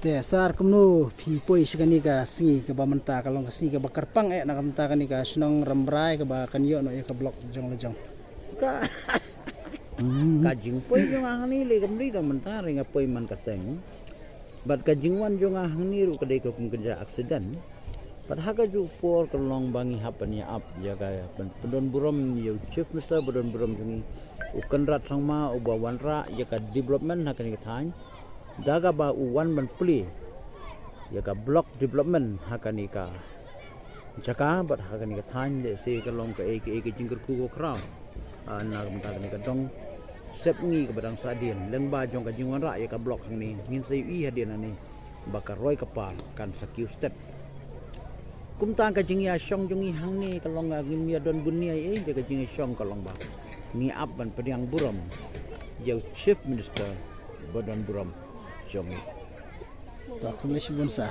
te sar kumnu phi poi shikani ka singi ka ba manta ka long ka singi ka ba karpang na ka manta kani ka snong ramrai ka ba kanyo no ka blok jong le jong ka kajing poi jong ahang ni le kamri ka mentah ringa poi man kateng bat kajing wan jong ahang ni ru kadai ka kum kerja aksiden pat haga ju por kelong bangi hapan ya ap ya ka pendon burom ya chief minister pendon burom jungi ukan rat sangma ubawan ra ya ka development hakan ka thain daga ba uwan man pli ya ka block development hakan ka jaka bat hakan ka thain de se kelong ka ek jingker ku ko kraw na ka ka dong sep ngi ka badang sadien leng ba jong ka jingwan ra ya ka block hang ni ngin sei i hadien ani bakar roi kapal kan sakiu step kum tang ka jing ya syong jong i hang ni kalong ngin mia don bunia de ka jing syong kalong ba ni ap ban pediang buram jau chief minister badan buram jong i ta khum le shi bun sa